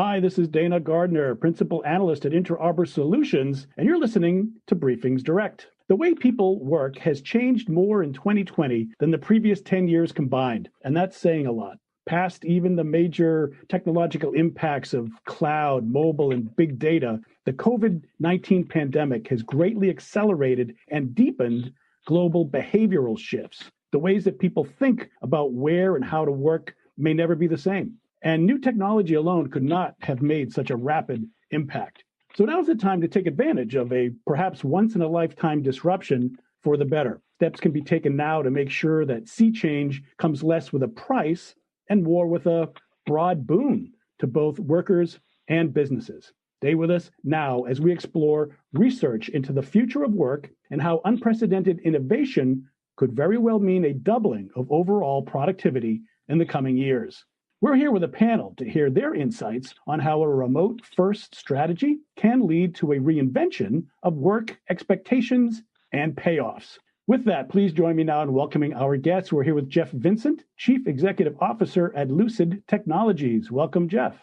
Hi, this is Dana Gardner, Principal Analyst at Interarbor Solutions, and you're listening to BriefingsDirect. The way people work has changed more in 2020 than the previous 10 years combined, and that's saying a lot. Past even the major technological impacts of cloud, mobile, and big data, the COVID-19 pandemic has greatly accelerated and deepened global behavioral shifts. The ways that people think about where and how to work may never be the same. And new technology alone could not have made such a rapid impact. So now's the time to take advantage of a perhaps once-in-a-lifetime disruption for the better. Steps can be taken now to make sure that sea change comes less with a price and more with a broad boon to both workers and businesses. Stay with us now as we explore research into the future of work and how unprecedented innovation could very well mean a doubling of overall productivity in the coming years. We're here with a panel to hear their insights on how a remote-first strategy can lead to a reinvention of work expectations and payoffs. With that, please join me now in welcoming our guests. We're here with Jeff Vincent, Chief Executive Officer at Lucid Technologies. Welcome, Jeff.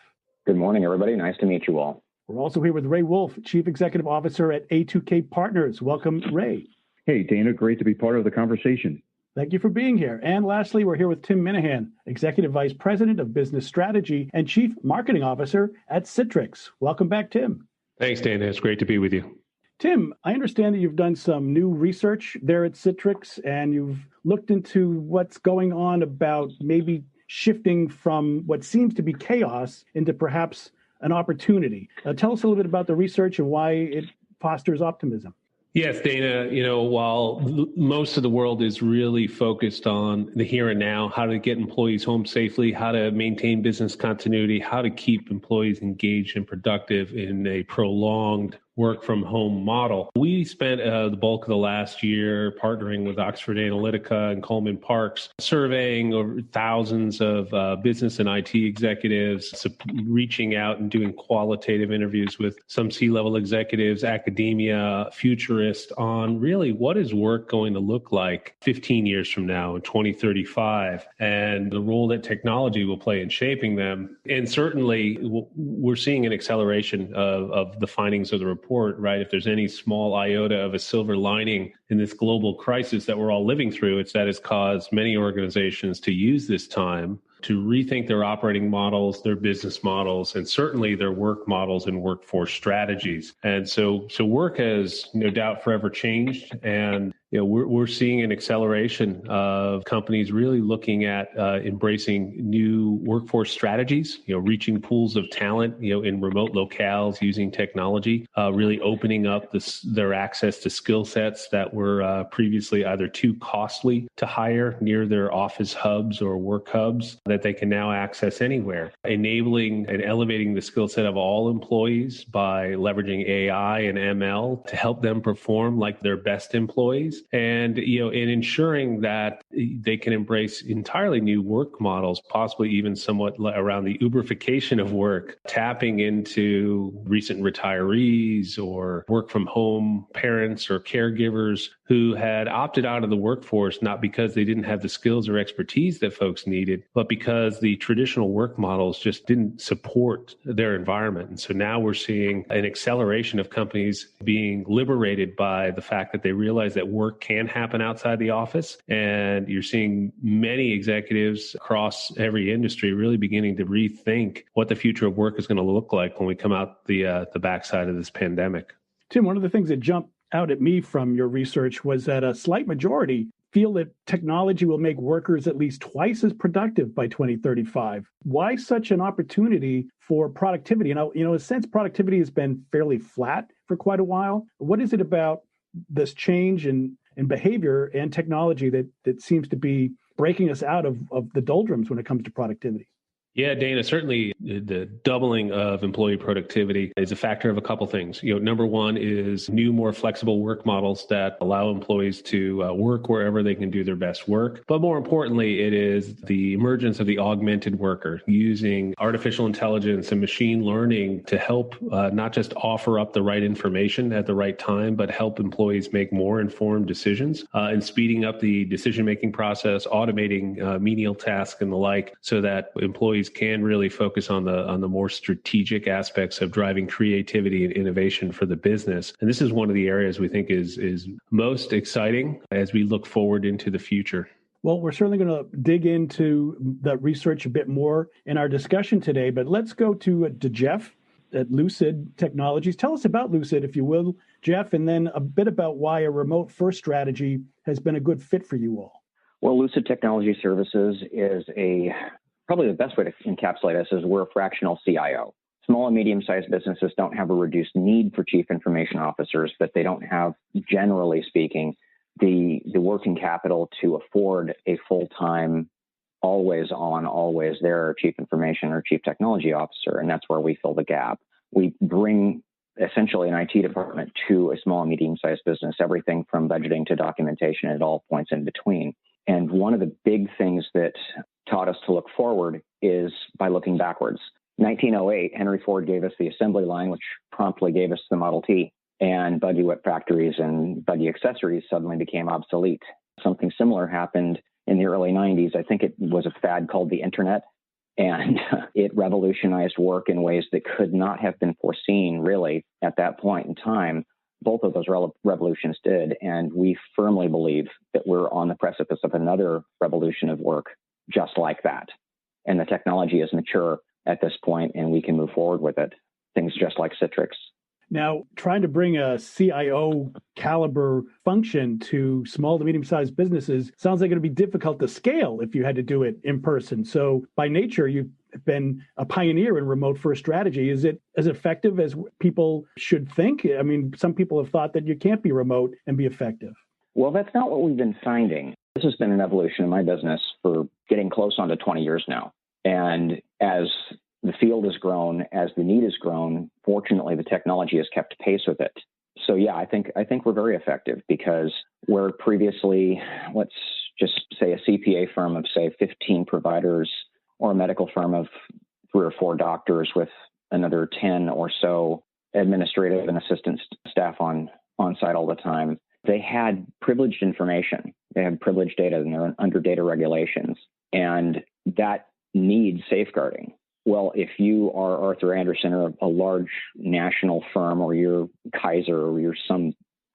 Good morning, everybody. Nice to meet you all. We're also here with Ray Wolf, Chief Executive Officer at A2K Partners. Welcome, Ray. Hey, Dana. Great to be part of the conversation. Thank you for being here. And lastly, we're here with Tim Minahan, Executive Vice President of Business Strategy and Chief Marketing Officer at Citrix. Welcome back, Tim. Thanks, Dana. It's great to be with you. Tim, I understand that you've done some new research there at Citrix, and you've looked into what's going on about maybe shifting from what seems to be chaos into perhaps an opportunity. Tell us a little bit about the research and why it fosters optimism. Yes, Dana, while most of the world is really focused on the here and now, how to get employees home safely, how to maintain business continuity, how to keep employees engaged and productive in a prolonged work from home model. We spent the bulk of the last year partnering with Oxford Analytica and Coleman Parks, surveying over thousands of business and IT executives, reaching out and doing qualitative interviews with some C-level executives, academia, futurists on really what is work going to look like 15 years from now in 2035 and the role that technology will play in shaping them. And certainly we're seeing an acceleration of the findings of the report. Right? If there's any small iota of a silver lining in this global crisis that we're all living through, it's that it's caused many organizations to use this time to rethink their operating models, their business models, and certainly their work models and workforce strategies. And so work has no doubt forever changed. And we're seeing an acceleration of companies really looking at embracing new workforce strategies, reaching pools of talent, in remote locales using technology, really opening up their access to skill sets that were previously either too costly to hire near their office hubs or work hubs that they can now access anywhere, enabling and elevating the skill set of all employees by leveraging AI and ML to help them perform like their best employees. And, in ensuring that they can embrace entirely new work models, possibly even somewhat around the Uberification of work, tapping into recent retirees or work from home parents or caregivers who had opted out of the workforce, not because they didn't have the skills or expertise that folks needed, but because the traditional work models just didn't support their environment. And so now we're seeing an acceleration of companies being liberated by the fact that they realize that work can happen outside the office. And you're seeing many executives across every industry really beginning to rethink what the future of work is going to look like when we come out the backside of this pandemic. Tim, one of the things that jumped out at me from your research was that a slight majority feel that technology will make workers at least twice as productive by 2035. Why such an opportunity for productivity? In a sense, productivity has been fairly flat for quite a while. What is it about this change in behavior and technology that seems to be breaking us out of the doldrums when it comes to productivity? Yeah, Dana, certainly the doubling of employee productivity is a factor of a couple things. Number one is new, more flexible work models that allow employees to work wherever they can do their best work. But more importantly, it is the emergence of the augmented worker using artificial intelligence and machine learning to help not just offer up the right information at the right time, but help employees make more informed decisions and speeding up the decision-making process, automating menial tasks and the like, so that employees employees can really focus on the more strategic aspects of driving creativity and innovation for the business. And this is one of the areas we think is most exciting as we look forward into the future. Well, we're certainly going to dig into that research a bit more in our discussion today, but let's go to Jeff at Lucid Technologies. Tell us about Lucid, if you will, Jeff, and then a bit about why a remote first strategy has been a good fit for you all. Well, Lucid Technology Services is probably the best way to encapsulate us is we're a fractional CIO. Small and medium-sized businesses don't have a reduced need for chief information officers, but they don't have, generally speaking, the working capital to afford a full-time, always on, always there chief information or chief technology officer, and that's where we fill the gap. We bring essentially an IT department to a small and medium-sized business, everything from budgeting to documentation at all points in between. And one of the big things that taught us to look forward is by looking backwards. 1908, Henry Ford gave us the assembly line, which promptly gave us the Model T. And buggy whip factories and buggy accessories suddenly became obsolete. Something similar happened in the early 90s. I think it was a fad called the internet, and it revolutionized work in ways that could not have been foreseen really at that point in time. Both of those revolutions did, and we firmly believe that we're on the precipice of another revolution of work just like that. And the technology is mature at this point, and we can move forward with it. Things just like Citrix. Now, trying to bring a CIO caliber function to small to medium-sized businesses sounds like it would be difficult to scale if you had to do it in person. So by nature, you've been a pioneer in remote first strategy. Is it as effective as people should think? I mean, some people have thought that you can't be remote and be effective. Well, that's not what we've been finding. This has been an evolution in my business for getting close on to 20 years now. And as the field has grown, as the need has grown, fortunately, the technology has kept pace with it. So, yeah, I think we're very effective because where previously, let's just say a CPA firm of, say, 15 providers or a medical firm of 3 or 4 doctors with another 10 or so administrative and assistant staff on site all the time, they had privileged information. They had privileged data, and they're under data regulations. And that needs safeguarding. Well, if you are Arthur Andersen or a large national firm, or you're Kaiser, or you're some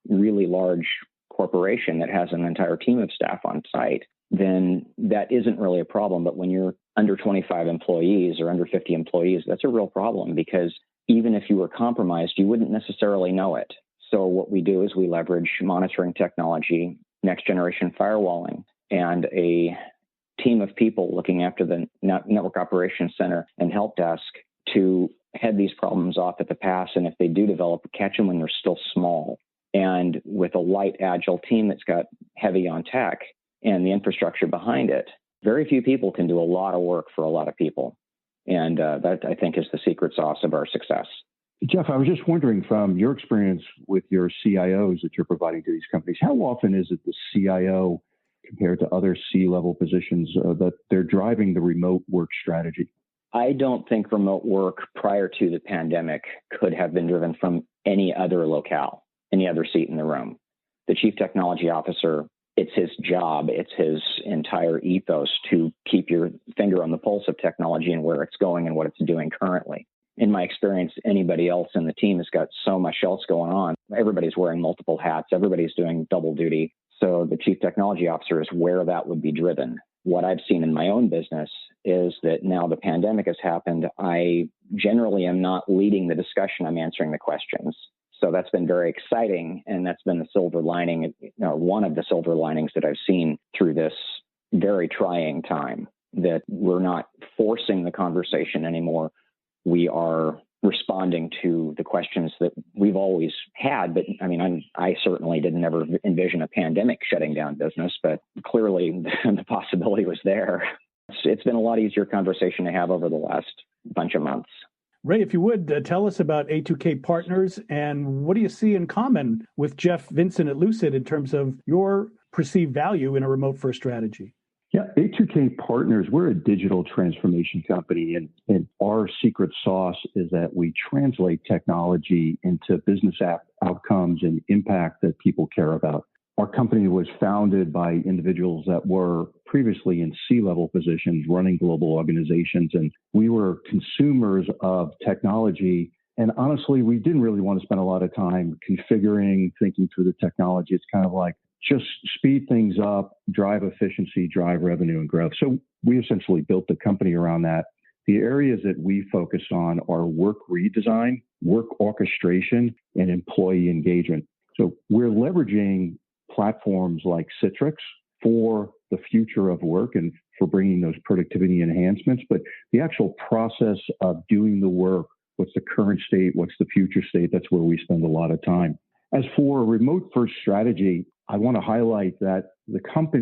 really large corporation that has an entire team of staff on site, then that isn't really a problem. But when you're under 25 employees or under 50 employees, that's a real problem, because even if you were compromised, you wouldn't necessarily know it. So what we do is we leverage monitoring technology, next generation firewalling, and a team of people looking after the network operations center and help desk to head these problems off at the pass. And if they do develop, catch them when they're still small. And with a light, agile team that's got heavy on tech and the infrastructure behind it, very few people can do a lot of work for a lot of people. And that, I think, is the secret sauce of our success. Jeff, I was just wondering, from your experience with your CIOs that you're providing to these companies, how often is it the CIO compared to other C-level positions that they're driving the remote work strategy? I don't think remote work prior to the pandemic could have been driven from any other locale, any other seat in the room. The chief technology officer, it's his job, it's his entire ethos to keep your finger on the pulse of technology and where it's going and what it's doing currently. In my experience, anybody else in the team has got so much else going on. Everybody's wearing multiple hats. Everybody's doing double duty. So the chief technology officer is where that would be driven. What I've seen in my own business is that now the pandemic has happened, I generally am not leading the discussion. I'm answering the questions. So that's been very exciting. And that's been the silver lining, one of the silver linings that I've seen through this very trying time, that we're not forcing the conversation anymore. We are responding to the questions that we've always had. But I mean, I certainly didn't ever envision a pandemic shutting down business, but clearly the possibility was there. It's been a lot easier conversation to have over the last bunch of months. Ray, if you would, tell us about A2K Partners and what do you see in common with Jeff Vincent at Lucid in terms of your perceived value in a remote first strategy? Yeah, A2K Partners, we're a digital transformation company, and our secret sauce is that we translate technology into business outcomes and impact that people care about. Our company was founded by individuals that were previously in C-level positions running global organizations, and we were consumers of technology. And honestly, we didn't really want to spend a lot of time configuring, thinking through the technology. It's kind of like just speed things up, drive efficiency, drive revenue and growth. So we essentially built the company around that. The areas that we focus on are work redesign, work orchestration, and employee engagement. So we're leveraging platforms like Citrix for the future of work and for bringing those productivity enhancements. But the actual process of doing the work, what's the current state, what's the future state, that's where we spend a lot of time. As for a remote first strategy, I want to highlight that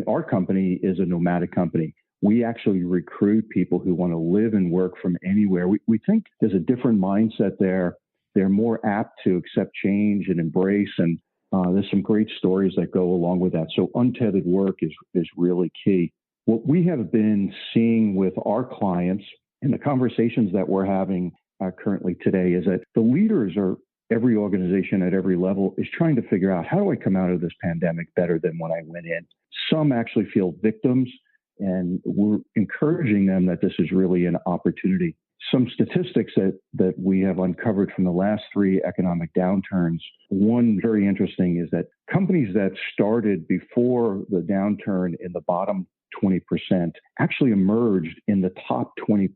our company is a nomadic company. We actually recruit people who want to live and work from anywhere. We think there's a different mindset there. They're more apt to accept change and embrace, and there's some great stories that go along with that. So untethered work is really key. What we have been seeing with our clients and the conversations that we're having currently today is that the leaders are every organization at every level is trying to figure out, how do I come out of this pandemic better than when I went in? Some actually feel victims, and we're encouraging them that this is really an opportunity. Some statistics that we have uncovered from the last 3 economic downturns, one very interesting is that companies that started before the downturn in the bottom 20% actually emerged in the top 20%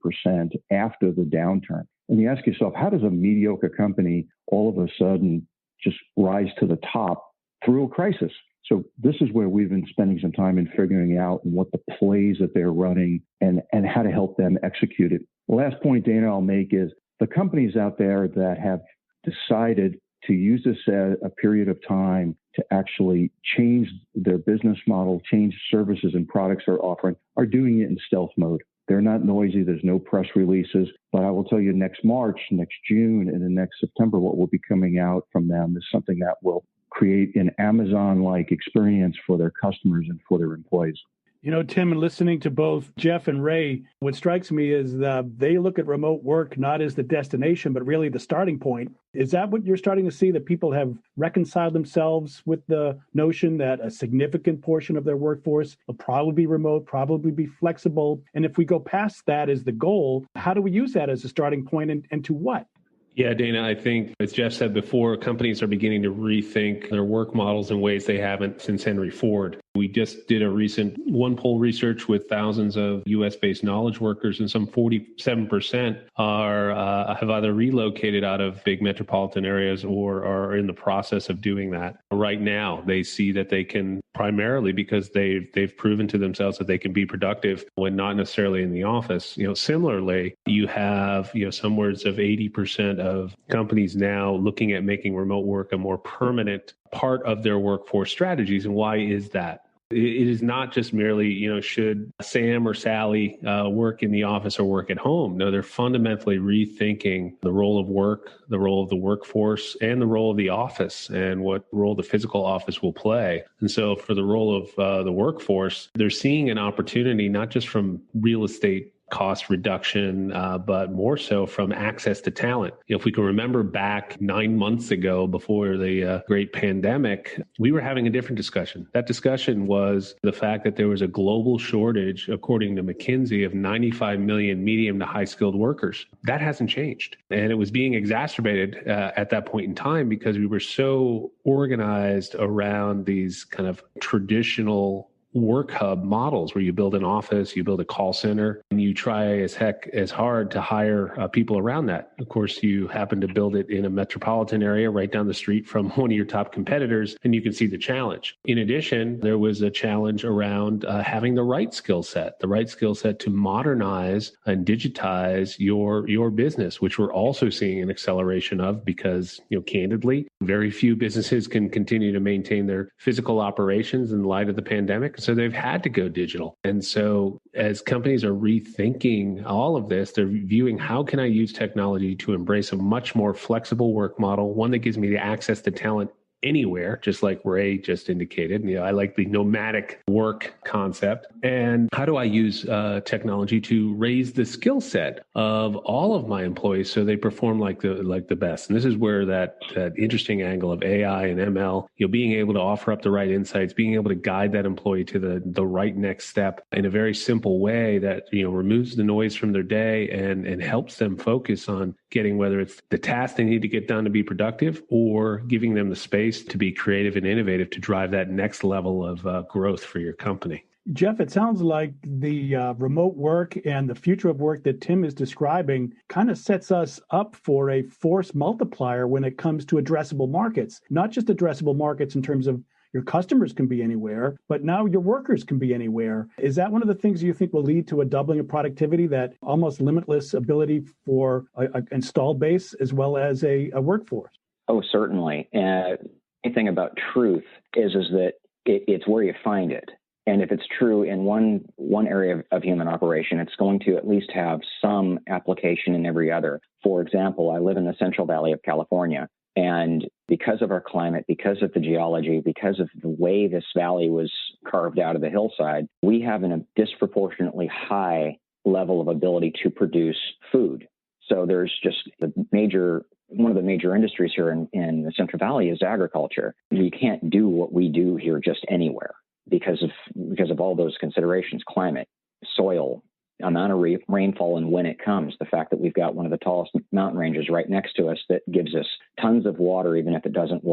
after the downturn. And you ask yourself, how does a mediocre company all of a sudden just rise to the top through a crisis? So this is where we've been spending some time in figuring out what the plays that they're running and how to help them execute it. The last point, Dana, I'll make is the companies out there that have decided to use this as a period of time to actually change their business model, change services and products they're offering, are doing it in stealth mode. They're not noisy. There's no press releases. But I will tell you, next March, next June, and then next September, what will be coming out from them is something that will create an Amazon-like experience for their customers and for their employees. You know, Tim, and listening to both Jeff and Ray, what strikes me is they look at remote work not as the destination, but really the starting point. Is that what you're starting to see, that people have reconciled themselves with the notion that a significant portion of their workforce will probably be remote, probably be flexible? And if we go past that as the goal, how do we use that as a starting point, and to what? Yeah, Dana, I think, as Jeff said before, companies are beginning to rethink their work models in ways they haven't since Henry Ford. We just did a recent one-poll research with thousands of U.S.-based knowledge workers, and some 47% have either relocated out of big metropolitan areas or are in the process of doing that. Right now, they see that they can, primarily because they've proven to themselves that they can be productive when not necessarily in the office. Similarly, you have somewhere of 80% of companies now looking at making remote work a more permanent part of their workforce strategies. And why is that? It is not just merely, should Sam or Sally work in the office or work at home? No, they're fundamentally rethinking the role of work, the role of the workforce, and the role of the office, and what role the physical office will play. And so for the role of the workforce, they're seeing an opportunity, not just from real estate cost reduction, but more so from access to talent. If we can remember back 9 months ago, before the great pandemic, we were having a different discussion. That discussion was the fact that there was a global shortage, according to McKinsey, of 95 million medium to high skilled workers. That hasn't changed. And it was being exacerbated at that point in time because we were so organized around these kind of traditional work hub models where you build an office, you build a call center, and you try as hard to hire people around that. Of course, you happen to build it in a metropolitan area right down the street from one of your top competitors, and you can see the challenge. In addition, there was a challenge around having the right skill set to modernize and digitize your business, which we're also seeing an acceleration of because, candidly, very few businesses can continue to maintain their physical operations in light of the pandemic. So they've had to go digital. And so as companies are rethinking all of this, they're viewing, how can I use technology to embrace a much more flexible work model, one that gives me the access to talent anywhere, just like Ray just indicated. I like the nomadic work concept. And how do I use technology to raise the skill set of all of my employees so they perform like the best? And this is where that interesting angle of AI and ML, being able to offer up the right insights, being able to guide that employee to the right next step in a very simple way that removes the noise from their day and helps them focus on getting, whether it's the task they need to get done to be productive or giving them the space to be creative and innovative to drive that next level of growth for your company. Jeff, it sounds like the remote work and the future of work that Tim is describing kind of sets us up for a force multiplier when it comes to addressable markets, not just addressable markets in terms of your customers can be anywhere, but now your workers can be anywhere. Is that one of the things you think will lead to a doubling of productivity, that almost limitless ability for an installed base as well as a workforce? Oh, certainly. And the thing about truth is that it's where you find it. And if it's true in one area of human operation, it's going to at least have some application in every other. For example, I live in the Central Valley of California. And because of our climate, because of the geology, because of the way this valley was carved out of the hillside, we have a disproportionately high level of ability to produce food. So there's just one of the major industries here in the Central Valley is agriculture. You can't do what we do here just anywhere because of all those considerations: climate, soil, amount of rainfall, and when it comes. The fact that we've got one of the tallest mountain ranges right next to us that gives us tons of water, even if it doesn't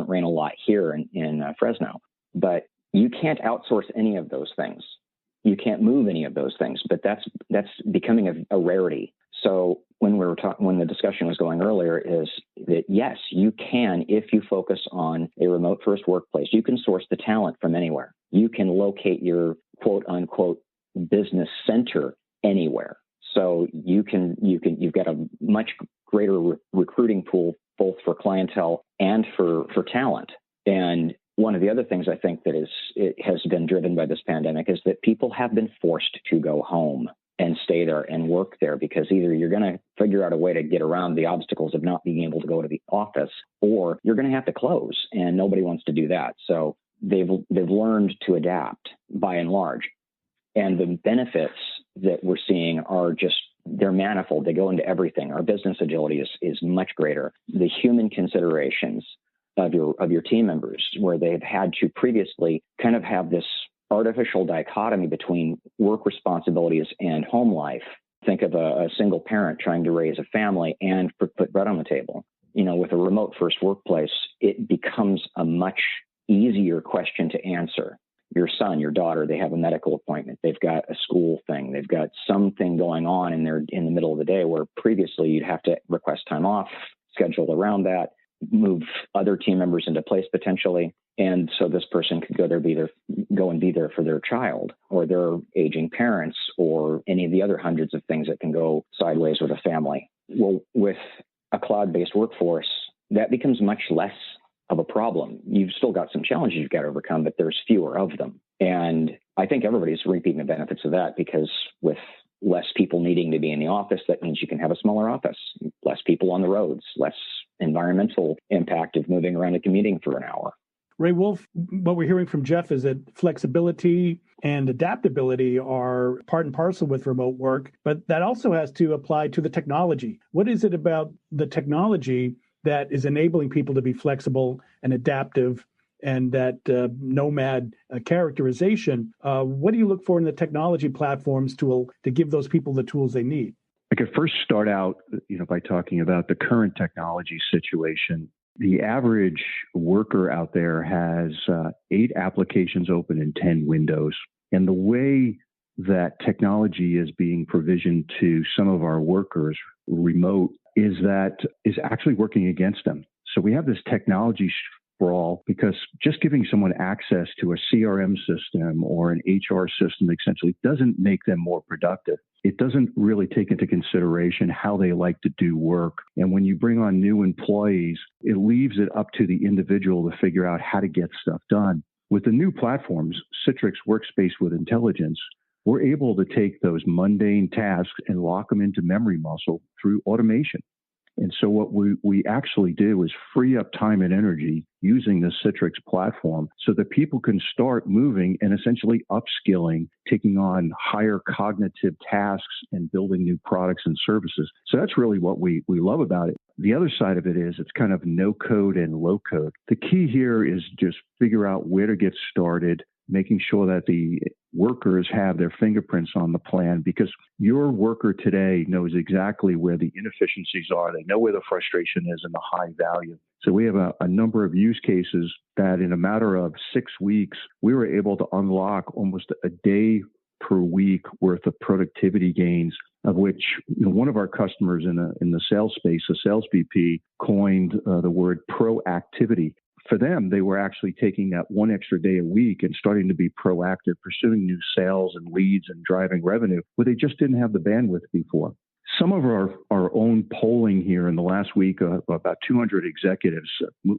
rain a lot here in Fresno. But you can't outsource any of those things. You can't move any of those things. But that's becoming a rarity. So when the discussion was going earlier, is that yes, you can, if you focus on a remote first workplace, you can source the talent from anywhere. You can locate your quote unquote business center anywhere. So you've got a much greater recruiting pool, both for clientele and for talent. And one of the other things I think that it has been driven by this pandemic is that people have been forced to go home and stay there and work there, because either you're going to figure out a way to get around the obstacles of not being able to go to the office, or you're going to have to close, and nobody wants to do that. So they've learned to adapt by and large. And the benefits that we're seeing they're manifold. They go into everything. Our business agility is much greater. The human considerations of your team members, where they've had to previously kind of have this artificial dichotomy between work responsibilities and home life. Think of a single parent trying to raise a family and put bread on the table. With a remote first workplace, it becomes a much easier question to answer. Your son, your daughter, they have a medical appointment. They've got a school thing. They've got something going on in the middle of the day, where previously you'd have to request time off, schedule around that, move other team members into place potentially. And so this person could go and be there for their child or their aging parents, or any of the other hundreds of things that can go sideways with a family. Well, with a cloud-based workforce, that becomes much less of a problem. You've still got some challenges you've got to overcome, but there's fewer of them. And I think everybody's reaping the benefits of that, because with less people needing to be in the office, that means you can have a smaller office, less people on the roads, less environmental impact of moving around and commuting for an hour. Ray Wolf, what we're hearing from Jeff is that flexibility and adaptability are part and parcel with remote work, but that also has to apply to the technology. What is it about the technology that is enabling people to be flexible and adaptive, and that nomad characterization? What do you look for in the technology platforms to give those people the tools they need? I could first start out, by talking about the current technology situation. The average worker out there has 8 applications open in 10 windows. And the way that technology is being provisioned to some of our workers remote is actually working against them. So we have this technology sprawl, because just giving someone access to a CRM system or an HR system essentially doesn't make them more productive. It doesn't really take into consideration how they like to do work. And when you bring on new employees, it leaves it up to the individual to figure out how to get stuff done. With the new platforms, Citrix Workspace with Intelligence, we're able to take those mundane tasks and lock them into memory muscle through automation. And so what we actually do is free up time and energy using the Citrix platform so that people can start moving and essentially upskilling, taking on higher cognitive tasks and building new products and services. So that's really what we love about it. The other side of it is it's kind of no code and low code. The key here is just figure out where to get started, making sure that the workers have their fingerprints on the plan, because your worker today knows exactly where the inefficiencies are. They know where the frustration is and the high value. So we have a number of use cases that in a matter of 6 weeks, we were able to unlock almost a day per week worth of productivity gains, of which one of our customers in the sales space, a sales VP, coined the word proactivity. For them, they were actually taking that one extra day a week and starting to be proactive, pursuing new sales and leads and driving revenue where they just didn't have the bandwidth before. Some of our own polling here in the last week, about 200 executives,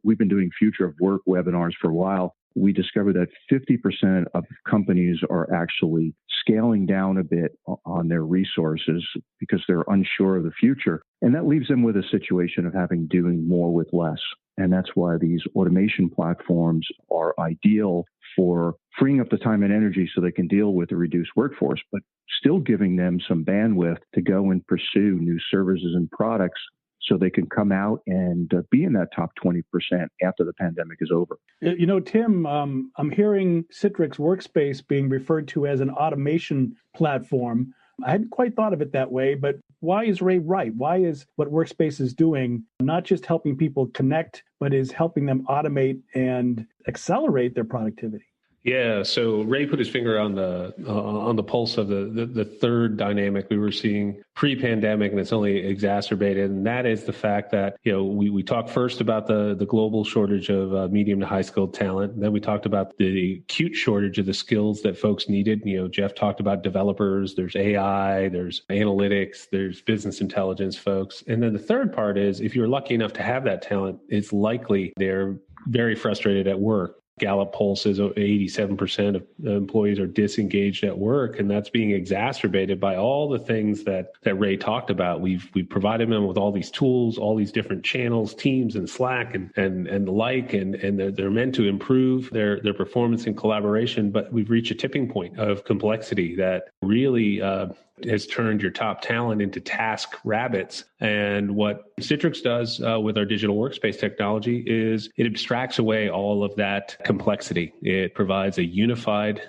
we've been doing future of work webinars for a while. We discovered that 50% of companies are actually scaling down a bit on their resources because they're unsure of the future. And that leaves them with a situation of doing more with less. And that's why these automation platforms are ideal for freeing up the time and energy so they can deal with the reduced workforce, but still giving them some bandwidth to go and pursue new services and products so they can come out and be in that top 20% after the pandemic is over. Tim, I'm hearing Citrix Workspace being referred to as an automation platform. I hadn't quite thought of it that way, but why is Ray right? Why is what Workspace is doing not just helping people connect, but is helping them automate and accelerate their productivity? Yeah, so Ray put his finger on the pulse of the third dynamic we were seeing pre-pandemic, and it's only exacerbated, and that is the fact that we talked first about the global shortage of medium to high skilled talent. Then we talked about the acute shortage of the skills that folks needed. Jeff talked about developers. There's AI. There's analytics. There's business intelligence folks, and then the third part is if you're lucky enough to have that talent, it's likely they're very frustrated at work. Gallup poll says 87% of employees are disengaged at work, and that's being exacerbated by all the things that Ray talked about. We've provided them with all these tools, all these different channels, Teams and Slack and the like, and they're meant to improve their performance and collaboration, but we've reached a tipping point of complexity that really has turned your top talent into task rabbits. And what Citrix does with our digital workspace technology is it abstracts away all of that complexity. It provides a unified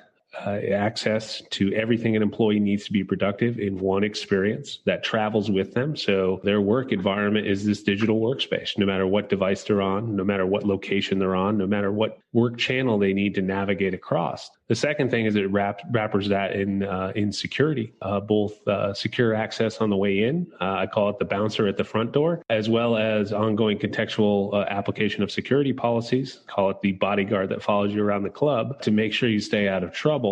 access to everything an employee needs to be productive in one experience that travels with them. So their work environment is this digital workspace, no matter what device they're on, no matter what location they're on, no matter what work channel they need to navigate across. The second thing is it wrappers that in security, both secure access on the way in, I call it the bouncer at the front door, as well as ongoing contextual application of security policies, call it the bodyguard that follows you around the club to make sure you stay out of trouble.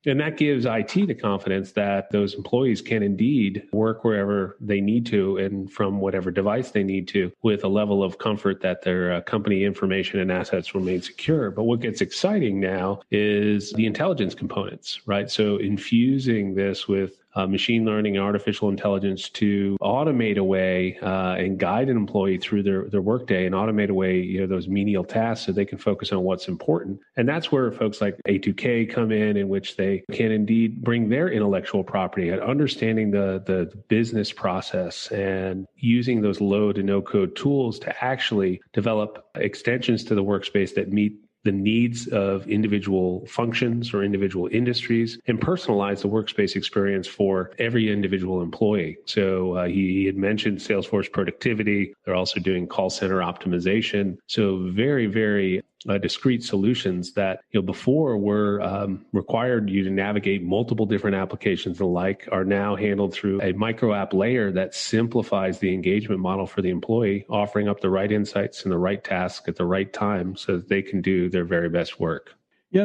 And that gives IT the confidence that those employees can indeed work wherever they need to and from whatever device they need to with a level of comfort that their company information and assets remain secure. But what gets exciting now is the intelligence components, right? So infusing this with machine learning and artificial intelligence to automate away and guide an employee through their workday and automate away those menial tasks so they can focus on what's important. And that's where folks like A2K come in which they can indeed bring their intellectual property and understanding the business process and using those low to no code tools to actually develop extensions to the workspace that meet the needs of individual functions or individual industries and personalize the workspace experience for every individual employee. So he had mentioned Salesforce productivity. They're also doing call center optimization. So very, very discrete solutions that before were required you to navigate multiple different applications and the like are now handled through a micro app layer that simplifies the engagement model for the employee, offering up the right insights and the right task at the right time so that they can do their very best work.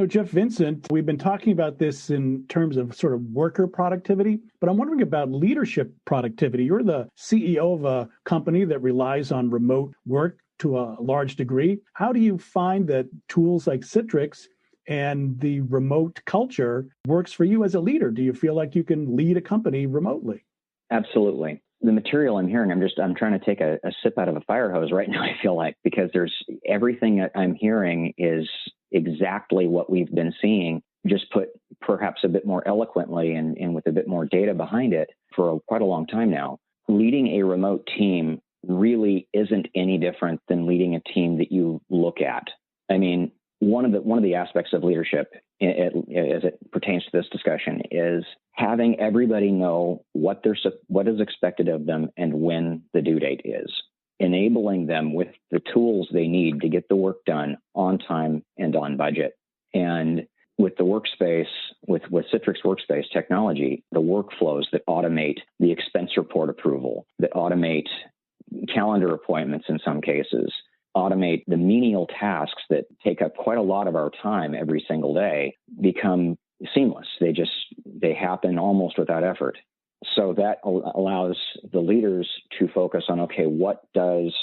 Jeff Vincent, we've been talking about this in terms of sort of worker productivity, but I'm wondering about leadership productivity. You're the CEO of a company that relies on remote work to a large degree. How do you find that tools like Citrix and the remote culture works for you as a leader? Do you feel like you can lead a company remotely? Absolutely. the material I'm hearing, I'm trying to take a sip out of a fire hose right now, I feel like, because there's everything that I'm hearing is exactly what we've been seeing, just put perhaps a bit more eloquently and with a bit more data behind it for quite a long time now. Leading a remote team really isn't any different than leading a team that you look at. I mean, one of the aspects of leadership as it pertains to this discussion is having everybody know what is expected of them and when the due date is, enabling them with the tools they need to get the work done on time and on budget. And with the workspace, with Citrix Workspace technology, the workflows that automate the expense report approval, that automate calendar appointments in some cases, automate the menial tasks that take up quite a lot of our time every single day, become seamless. They happen almost without effort. So that allows the leaders to focus on, okay, what does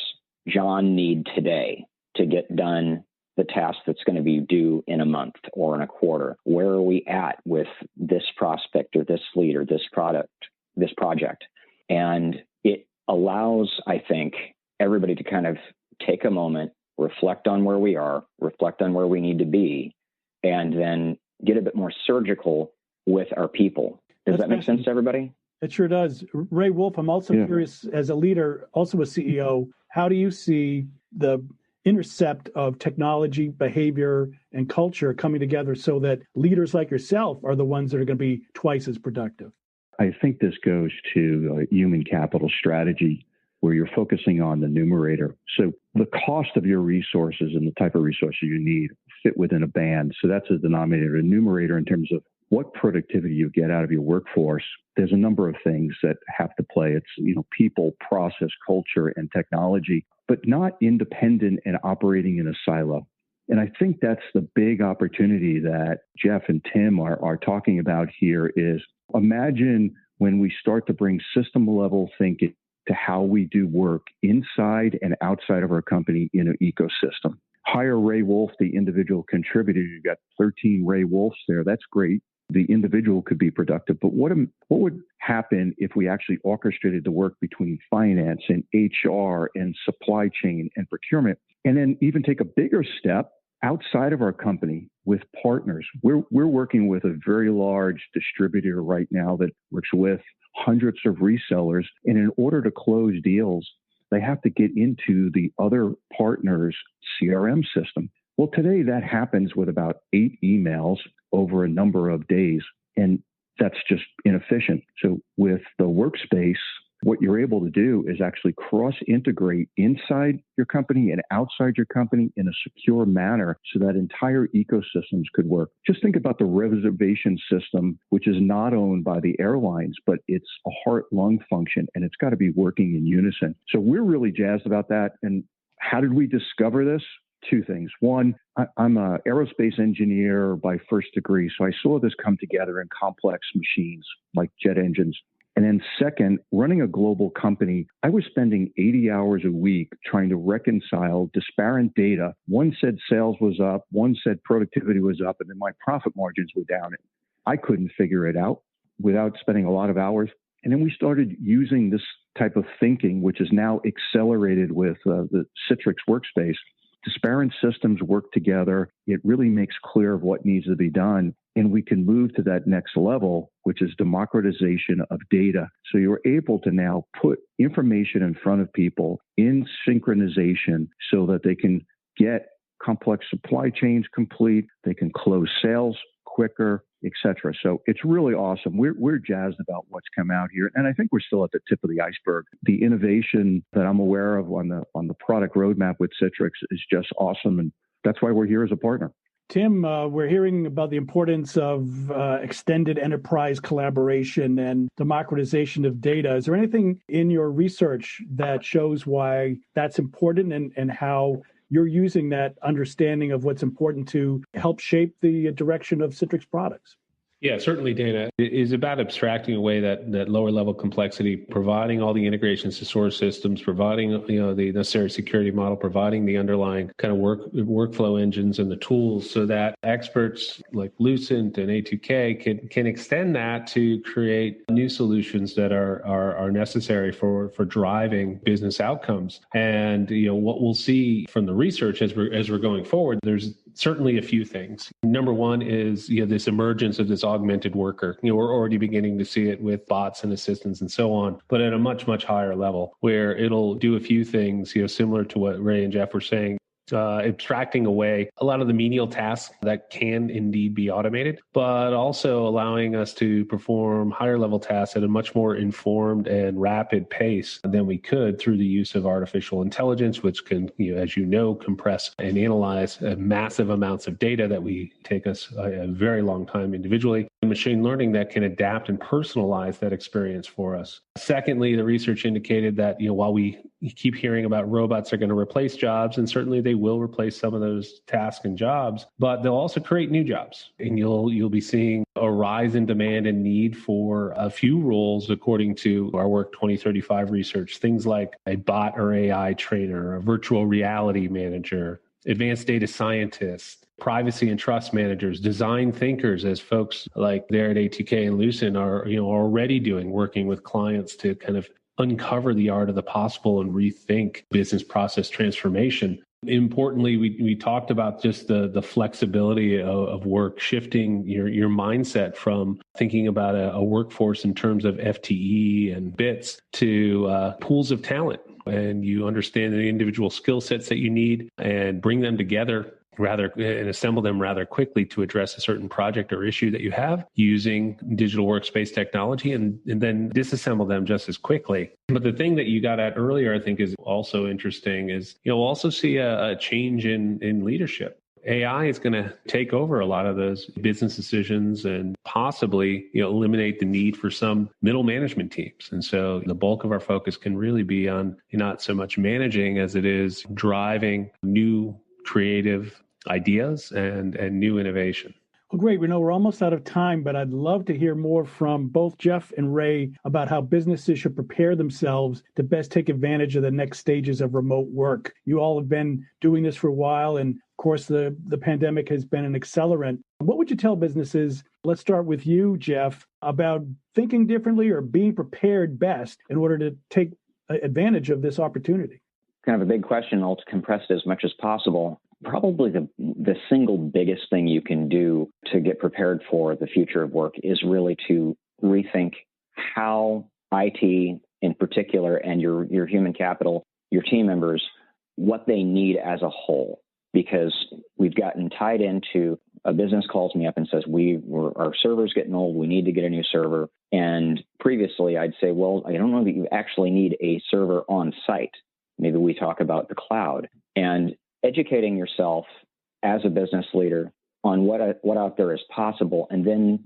John need today to get done the task that's going to be due in a month or in a quarter? Where are we at with this prospect or this lead or this project? And it allows, I think, everybody to kind of take a moment, reflect on where we are, reflect on where we need to be, and then get a bit more surgical with our people. Does that make sense to everybody? It sure does. Ray Wolf, I'm also curious, as a leader, also a CEO, how do you see the intercept of technology, behavior, and culture coming together so that leaders like yourself are the ones that are going to be twice as productive? I think this goes to human capital strategy, where you're focusing on the numerator. So the cost of your resources and the type of resources you need fit within a band. So that's a denominator. A numerator in terms of what productivity you get out of your workforce. There's a number of things that have to play. It's, people, process, culture, and technology, but not independent and operating in a silo. And I think that's the big opportunity that Jeff and Tim are talking about here is imagine when we start to bring system level thinking to how we do work inside and outside of our company in an ecosystem. Hire Ray Wolf, the individual contributor. You've got 13 Ray Wolfs there. That's great. The individual could be productive. But what would happen if we actually orchestrated the work between finance and HR and supply chain and procurement, and then even take a bigger step outside of our company with partners? We're working with a very large distributor right now that works with hundreds of resellers. And in order to close deals, they have to get into the other partner's CRM system. Well, today that happens with about 8 emails over a number of days, and that's just inefficient. So with the workspace, what you're able to do is actually cross-integrate inside your company and outside your company in a secure manner so that entire ecosystems could work. Just think about the reservation system, which is not owned by the airlines, but it's a heart-lung function, and it's got to be working in unison. So we're really jazzed about that. And how did we discover this? 2 things. One, I'm an aerospace engineer by first degree, so I saw this come together in complex machines like jet engines. And then second, running a global company, I was spending 80 hours a week trying to reconcile disparate data. One said sales was up, one said productivity was up, and then my profit margins were down. I couldn't figure it out without spending a lot of hours. And then we started using this type of thinking, which is now accelerated with the Citrix Workspace. Disparate systems work together. It really makes clear of what needs to be done. And we can move to that next level, which is democratization of data. So you're able to now put information in front of people in synchronization so that they can get complex supply chains complete, they can close sales quicker, etc. So it's really awesome. We're jazzed about what's come out here. And I think we're still at the tip of the iceberg. The innovation that I'm aware of on the product roadmap with Citrix is just awesome. And that's why we're here as a partner. Tim, we're hearing about the importance of extended enterprise collaboration and democratization of data. Is there anything in your research that shows why that's important and how you're using that understanding of what's important to help shape the direction of Citrix products? Yeah, certainly, Dana. It is about abstracting away that lower level complexity, providing all the integrations to source systems, providing the necessary security model, providing the underlying kind of workflow engines and the tools so that experts like Lucid and A2K can extend that to create new solutions that are necessary for driving business outcomes. And what we'll see from the research as we're going forward, there's certainly a few things. Number one is this emergence of this augmented worker. We're already beginning to see it with bots and assistants and so on, but at a much, much higher level where it'll do a few things, similar to what Ray and Jeff were saying. Abstracting away a lot of the menial tasks that can indeed be automated, but also allowing us to perform higher level tasks at a much more informed and rapid pace than we could through the use of artificial intelligence, which can, as compress and analyze massive amounts of data that we take us a very long time individually. And machine learning that can adapt and personalize that experience for us. Secondly, the research indicated that, while we keep hearing about robots are going to replace jobs, and certainly they will replace some of those tasks and jobs, but they'll also create new jobs. And you'll be seeing a rise in demand and need for a few roles, according to our Work 2035 research, things like a bot or AI trainer, a virtual reality manager, advanced data scientists, privacy and trust managers, design thinkers, as folks like there at A2K and Lucid are already doing, working with clients to kind of uncover the art of the possible and rethink business process transformation. Importantly, we talked about just the flexibility of work, shifting your mindset from thinking about a workforce in terms of FTE and bits to pools of talent. And you understand the individual skill sets that you need and bring them together and assemble them rather quickly to address a certain project or issue that you have using digital workspace technology, and then disassemble them just as quickly. But the thing that you got at earlier, I think, is also interesting is we'll also see a change in leadership. AI is going to take over a lot of those business decisions and possibly eliminate the need for some middle management teams. And so the bulk of our focus can really be on not so much managing as it is driving new creative ideas and new innovation. Well, great. We know we're almost out of time, but I'd love to hear more from both Jeff and Ray about how businesses should prepare themselves to best take advantage of the next stages of remote work. You all have been doing this for a while, and of course, the pandemic has been an accelerant. What would you tell businesses, let's start with you, Jeff, about thinking differently or being prepared best in order to take advantage of this opportunity? Kind of a big question. I'll compress it as much as possible. Probably the single biggest thing you can do to get prepared for the future of work is really to rethink how IT in particular and your human capital, your team members, what they need as a whole. Because we've gotten tied into a business calls me up and says, our server's getting old, we need to get a new server. And previously I'd say, well, I don't know that you actually need a server on site. Maybe we talk about the cloud. And educating yourself as a business leader on what out there is possible, and then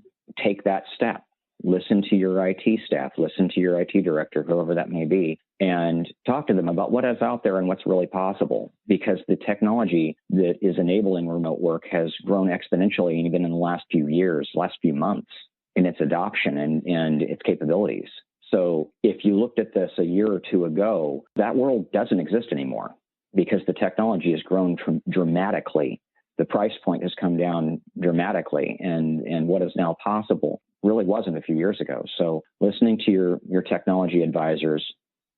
take that step. Listen to your IT staff, listen to your IT director, whoever that may be, and talk to them about what is out there and what's really possible. Because the technology that is enabling remote work has grown exponentially even in the last few years, last few months, in its adoption and its capabilities. So if you looked at this a year or two ago, that world doesn't exist anymore, because the technology has grown dramatically. The price point has come down dramatically, and what is now possible really wasn't a few years ago. So listening to your technology advisors,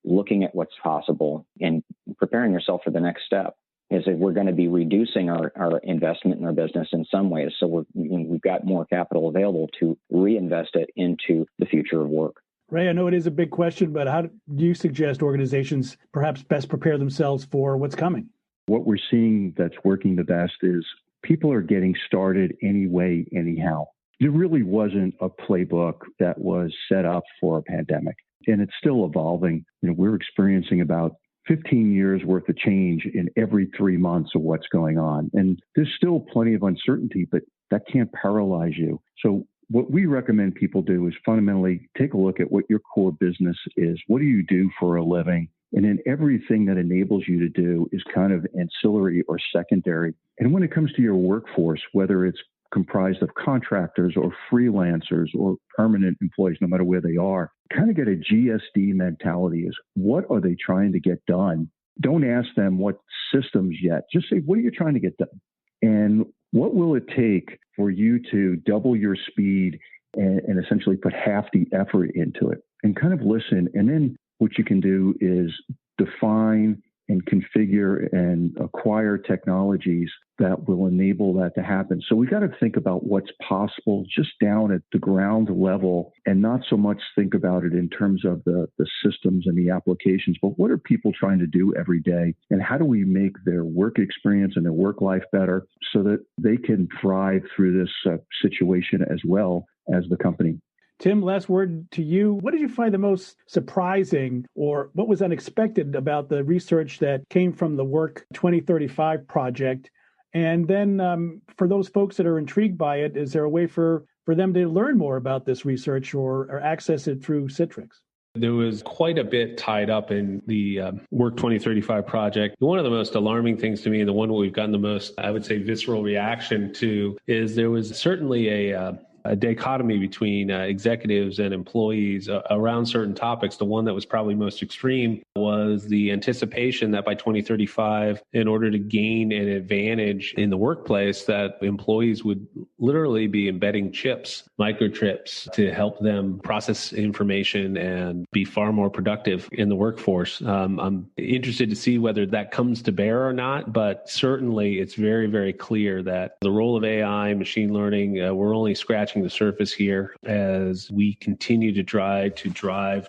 looking at what's possible, and preparing yourself for the next step, is that we're going to be reducing our investment in our business in some ways. So we've got more capital available to reinvest it into the future of work. Ray, I know it is a big question, but how do you suggest organizations perhaps best prepare themselves for what's coming? What we're seeing that's working the best is people are getting started anyway, anyhow. There really wasn't a playbook that was set up for a pandemic, and it's still evolving. We're experiencing about 15 years worth of change in every 3 months of what's going on. And there's still plenty of uncertainty, but that can't paralyze you. So what we recommend people do is fundamentally take a look at what your core business is. What do you do for a living? And then everything that enables you to do is kind of ancillary or secondary. And when it comes to your workforce, whether it's comprised of contractors or freelancers or permanent employees, no matter where they are, kind of get a GSD mentality is what are they trying to get done? Don't ask them what systems yet. Just say, what are you trying to get done? And what will it take for you to double your speed and essentially put half the effort into it? And kind of listen. And then what you can do is define and configure and acquire technologies that will enable that to happen. So we got to think about what's possible just down at the ground level and not so much think about it in terms of the systems and the applications, but what are people trying to do every day? And how do we make their work experience and their work life better so that they can thrive through this situation as well as the company? Tim, last word to you. What did you find the most surprising or what was unexpected about the research that came from the Work 2035 project? And then for those folks that are intrigued by it, is there a way for them to learn more about this research or access it through Citrix? There was quite a bit tied up in the Work 2035 project. One of the most alarming things to me, and the one we've gotten the most, I would say, visceral reaction to, is there was certainly a dichotomy between executives and employees around certain topics. The one that was probably most extreme was the anticipation that by 2035, in order to gain an advantage in the workplace, that employees would literally be embedding chips, microchips, to help them process information and be far more productive in the workforce. I'm interested to see whether that comes to bear or not, but certainly it's very, very clear that the role of AI, machine learning, we're only scratching the surface here as we continue to drive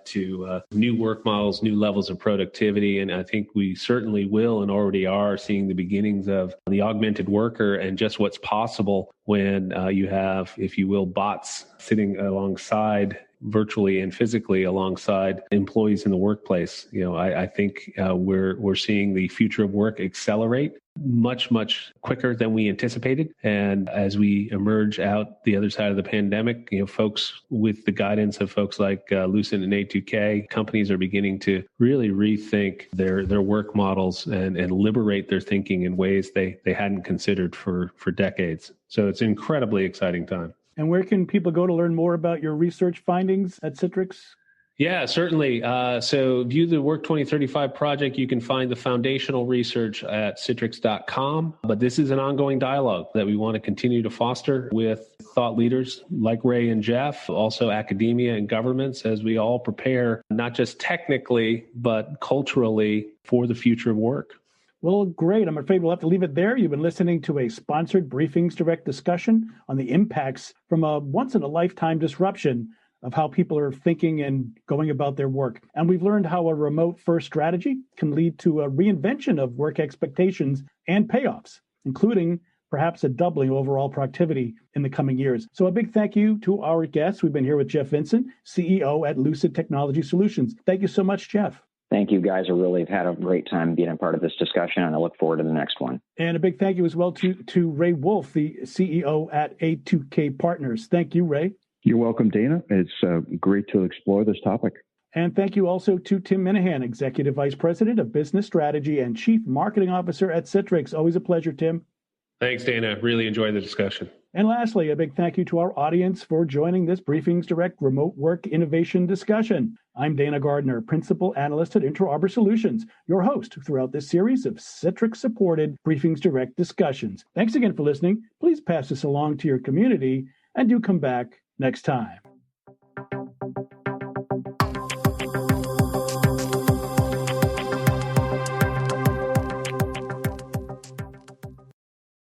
to new work models, new levels of productivity. And I think we certainly will and already are seeing the beginnings of the augmented worker and just what's possible when you have, if you will, bots sitting alongside virtually and physically alongside employees in the workplace. I think we're seeing the future of work accelerate much, much quicker than we anticipated. And as we emerge out the other side of the pandemic, folks with the guidance of folks like Lucid and A2K, companies are beginning to really rethink their work models and liberate their thinking in ways they hadn't considered for decades. So it's an incredibly exciting time. And where can people go to learn more about your research findings at Citrix? Yeah, certainly. So view the Work 2035 project. You can find the foundational research at citrix.com. But this is an ongoing dialogue that we want to continue to foster with thought leaders like Ray and Jeff, also academia and governments, as we all prepare, not just technically, but culturally for the future of work. Well, great. I'm afraid we'll have to leave it there. You've been listening to a sponsored Briefings Direct discussion on the impacts from a once-in-a-lifetime disruption of how people are thinking and going about their work. And we've learned how a remote-first strategy can lead to a reinvention of work expectations and payoffs, including perhaps a doubling of overall productivity in the coming years. So a big thank you to our guests. We've been here with Jeff Vincent, CEO at Lucid Technology Solutions. Thank you so much, Jeff. Thank you, guys. I really have had a great time being a part of this discussion, and I look forward to the next one. And a big thank you as well to Ray Wolf, the CEO at A2K Partners. Thank you, Ray. You're welcome, Dana. It's great to explore this topic. And thank you also to Tim Minahan, Executive Vice President of Business Strategy and Chief Marketing Officer at Citrix. Always a pleasure, Tim. Thanks, Dana. Really enjoyed the discussion. And lastly, a big thank you to our audience for joining this Briefings Direct remote work innovation discussion. I'm Dana Gardner, Principal Analyst at Inter Arbor Solutions, your host throughout this series of Citrix-supported Briefings Direct discussions. Thanks again for listening. Please pass this along to your community and do come back next time.